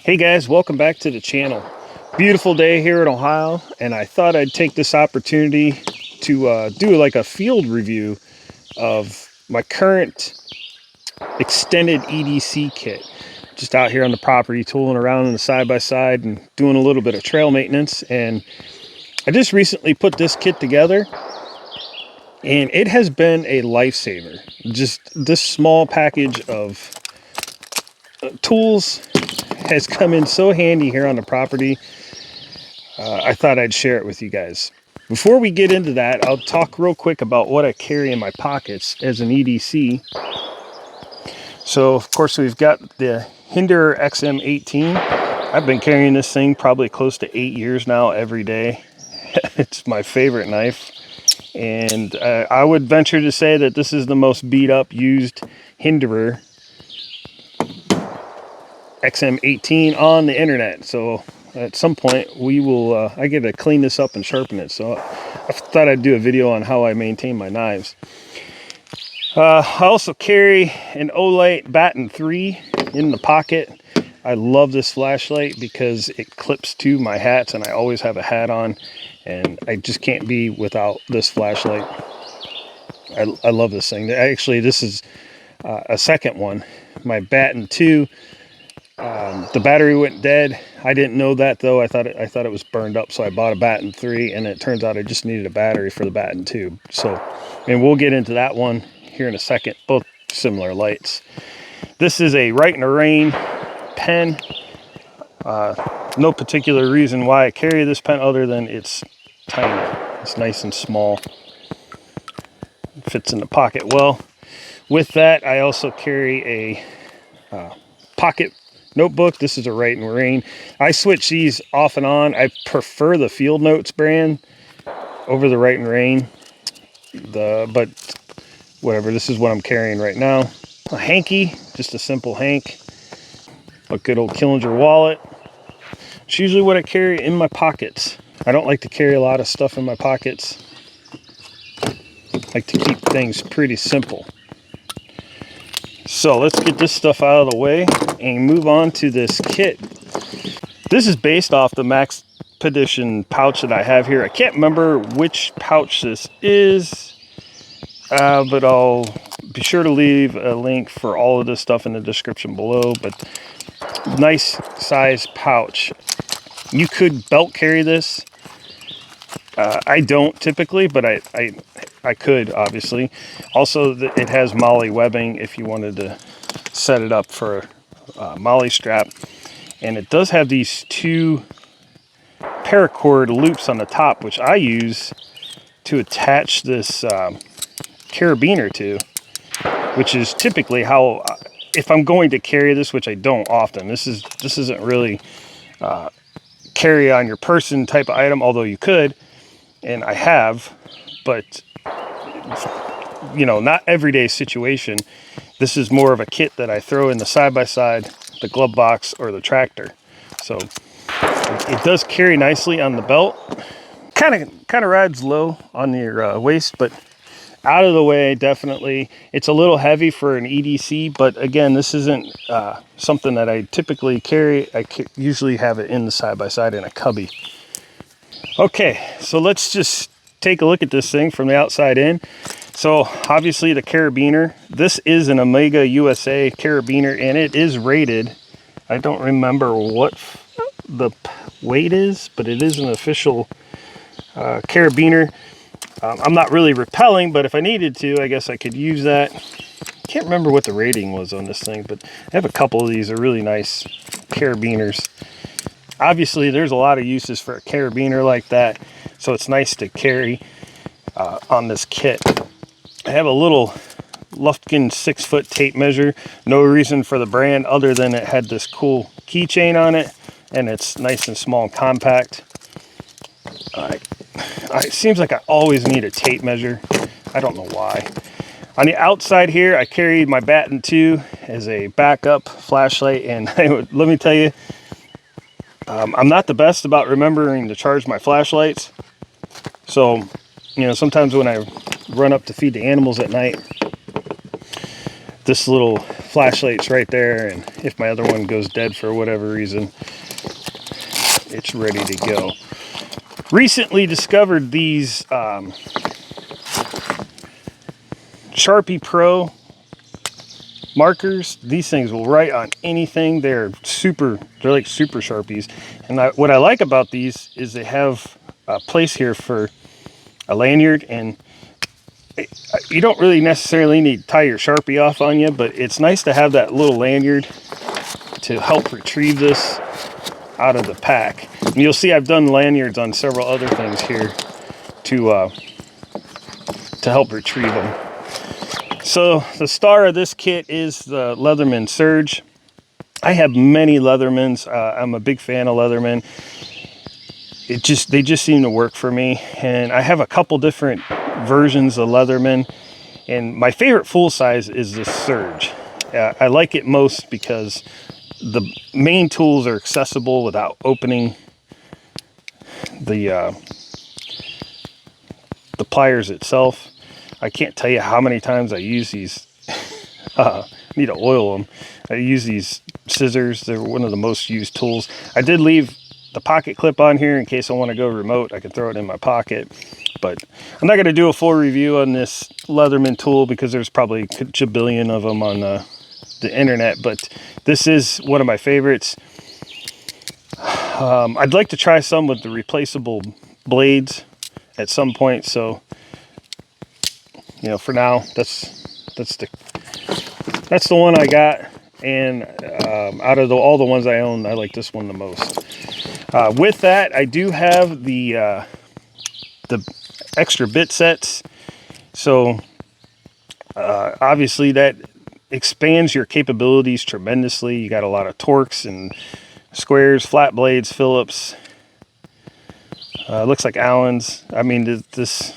Hey guys, welcome back to the channel. Beautiful day here in Ohio, and I thought I'd take this opportunity to do like a field review of my current extended EDC kit. Just out here on the property, tooling around in the side-by-side and doing a little bit of trail maintenance. And I just recently put this kit together, and it has been a lifesaver. Just this small package of tools has come in so handy here on the property. I thought I'd share it with you guys. Before we get into that, I'll talk real quick about what I carry in my pockets as an EDC. So of course we've got the Hinder XM18. I've been carrying this thing probably close to 8 years now every day. It's my favorite knife, and I would venture to say that this is the most beat up used Hinderer XM18 on the internet. So at some point we will I get to clean this up and sharpen it. So I thought I'd do a video on how I maintain my knives. I also carry an Olight Baton 3 in the pocket. I love this flashlight because it clips to my hats, and I always have a hat on, and I just can't be without this flashlight. I love this thing. Actually, this is a second one. My Baton 2, the battery went dead. I didn't know that though. I thought it was burned up, so I bought a Baton 3, and it turns out I just needed a battery for the Baton 2. So, and we'll get into that one here in a second. Both similar lights. This is a Right in the Rain pen. No particular reason why I carry this pen other than it's tiny. It's nice and small. It fits in the pocket well. With that, I also carry a pocket notebook. This is a Right in the Rain. I switch these off and on. I prefer the Field Notes brand over the Right in the Rain. But whatever, this is what I'm carrying right now. A hanky, just a simple hank. A good old Killinger wallet. It's usually what I carry in my pockets. I don't like to carry a lot of stuff in my pockets. I like to keep things pretty simple. So let's get this stuff out of the way and move on to this kit. This is based off the Maxpedition pouch that I have here. I can't remember which pouch this is, but I'll be sure to leave a link for all of this stuff in the description below. But nice size pouch. You could belt carry this. I don't typically, but I could, obviously. Also, it has molly webbing if you wanted to set it up for a molly strap. And it does have these two paracord loops on the top, which I use to attach this carabiner to, which is typically how, if I'm going to carry this, which I don't often, this isn't really carry on your person type of item, although you could, and I have, but you know, not everyday situation. This is more of a kit that I throw in the side-by-side, the glove box, or the tractor. So it does carry nicely on the belt. Kind of rides low on your waist, but out of the way, definitely. It's a little heavy for an EDC, but again, this isn't something that I typically carry. I usually have it in the side-by-side in a cubby. Okay, so let's just take a look at this thing from the outside in. So obviously the carabiner, this is an Omega USA carabiner, and it is rated. I don't remember what the weight is, but it is an official carabiner. I'm not really rappelling, but if I needed to, I guess I could use that. Can't remember what the rating was on this thing, but I have a couple of these are really nice carabiners. Obviously, there's a lot of uses for a carabiner like that, so it's nice to carry on this kit. I have a little Lufkin 6-foot tape measure. No reason for the brand other than it had this cool keychain on it, and it's nice and small and compact. It seems like I always need a tape measure. I don't know why. On the outside here, I carried my Baton 2 as a backup flashlight, and let me tell you, I'm not the best about remembering to charge my flashlights. So, you know, sometimes when I run up to feed the animals at night, this little flashlight's right there, and if my other one goes dead for whatever reason, it's ready to go. Recently discovered these Sharpie Pro markers. These things will write on anything. They're like super Sharpies. And what I like about these is they have a place here for a lanyard, and you don't really necessarily need to tie your Sharpie off on you, but it's nice to have that little lanyard to help retrieve this out of the pack. And you'll see I've done lanyards on several other things here to help retrieve them. So the star of this kit is the Leatherman Surge. I have many Leathermans. I'm a big fan of Leatherman. They just seem to work for me, and I have a couple different versions of Leatherman, and my favorite full size is the Surge. I like it most because the main tools are accessible without opening the pliers itself. I can't tell you how many times I use these. Need to oil them. I use these scissors. They're one of the most used tools. I did leave the pocket clip on here in case I want to go remote. I can throw it in my pocket, but I'm not going to do a full review on this Leatherman tool because there's probably a jabillion of them on the internet, but this is one of my favorites. I'd like to try some with the replaceable blades at some point, so you know, for now that's the one I got, and out of all the ones I own, I like this one the most. With that, I do have the extra bit sets, so obviously that expands your capabilities tremendously. You got a lot of Torx and squares, flat blades, Phillips. Looks like Allen's. I mean, this,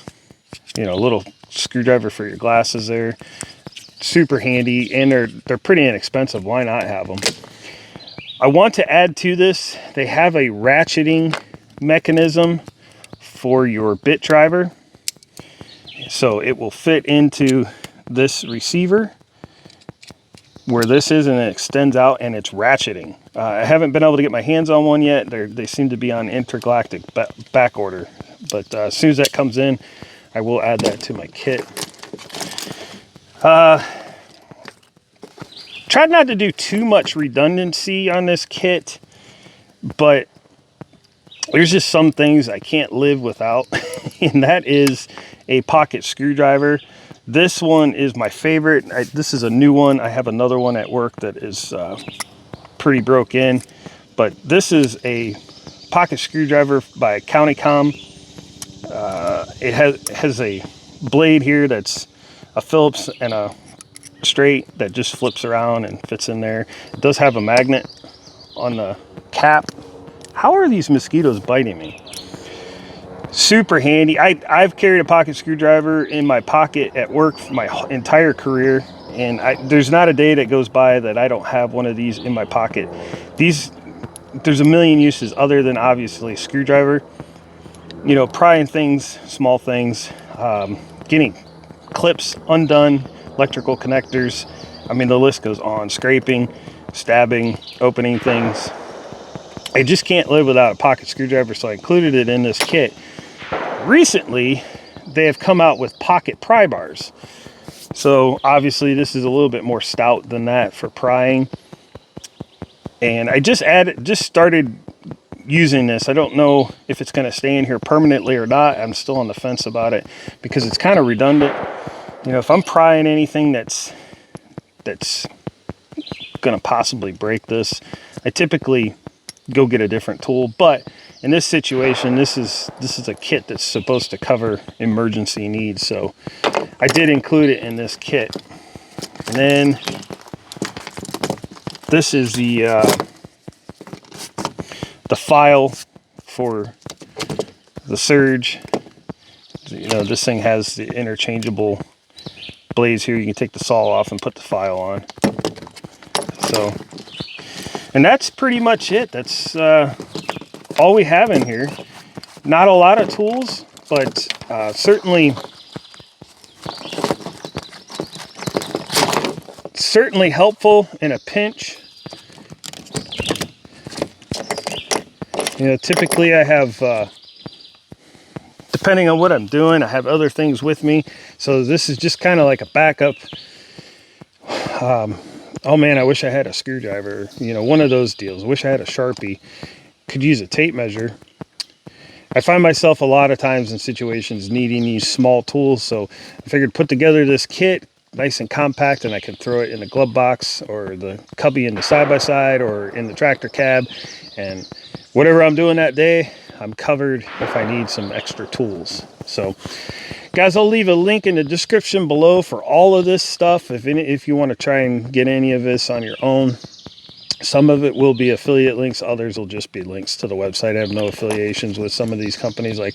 you know, little screwdriver for your glasses there. Super handy, and they're pretty inexpensive. Why not have them? I want to add to this, they have a ratcheting mechanism for your bit driver. So it will fit into this receiver where this is, and it extends out and it's ratcheting. I haven't been able to get my hands on one yet. They seem to be on intergalactic back order, but as soon as that comes in, I will add that to my kit. Tried not to do too much redundancy on this kit, but there's just some things I can't live without, and that is a pocket screwdriver. This one is my favorite. This is a new one. I have another one at work that is pretty broke in, but this is a pocket screwdriver by Countycom. It has a blade here that's a Phillips and a straight that just flips around and fits in there. It does have a magnet on the cap. How are these mosquitoes biting me? Super handy. I've carried a pocket screwdriver in my pocket at work for my entire career, and there's not a day that goes by that I don't have one of these in my pocket. There's a million uses other than obviously screwdriver. You know, prying things, small things, getting clips undone, electrical connectors. I mean, the list goes on. Scraping, stabbing, opening things. I just can't live without a pocket screwdriver, so I included it in this kit. Recently, they have come out with pocket pry bars. So obviously this is a little bit more stout than that for prying. And I just started using this. I don't know if it's going to stay in here permanently or not. I'm still on the fence about it because it's kind of redundant. You know, if I'm prying anything that's going to possibly break this, I typically go get a different tool. But in this situation, this is a kit that's supposed to cover emergency needs, so I did include it in this kit. And then this is the file for the Surge. You know, this thing has the interchangeable blades here. You can take the saw off and put the file on. So, and that's pretty much it. That's all we have in here. Not a lot of tools, but certainly certainly helpful in a pinch. You know, typically I have, depending on what I'm doing, I have other things with me. So this is just kind of like a backup. Oh man, I wish I had a screwdriver, you know, one of those deals. I wish I had a Sharpie, could use a tape measure. I find myself a lot of times in situations needing these small tools, so I figured put together this kit, nice and compact, and I could throw it in the glove box or the cubby in the side-by-side or in the tractor cab, and whatever I'm doing that day, I'm covered if I need some extra tools. So guys, I'll leave a link in the description below for all of this stuff if you want to try and get any of this on your own. Some of it will be affiliate links, others will just be links to the website. I have no affiliations with some of these companies like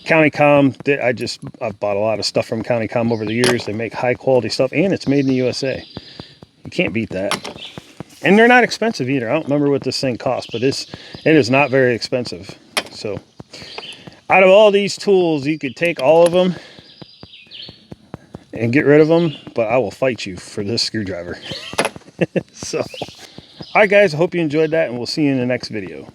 CountyCom. I've bought a lot of stuff from CountyCom over the years. They make high quality stuff and it's made in the USA. You can't beat that. And they're not expensive either. I don't remember what this thing costs, but it is not very expensive. So out of all these tools, you could take all of them and get rid of them, but I will fight you for this screwdriver. So, all right guys, I hope you enjoyed that, and we'll see you in the next video.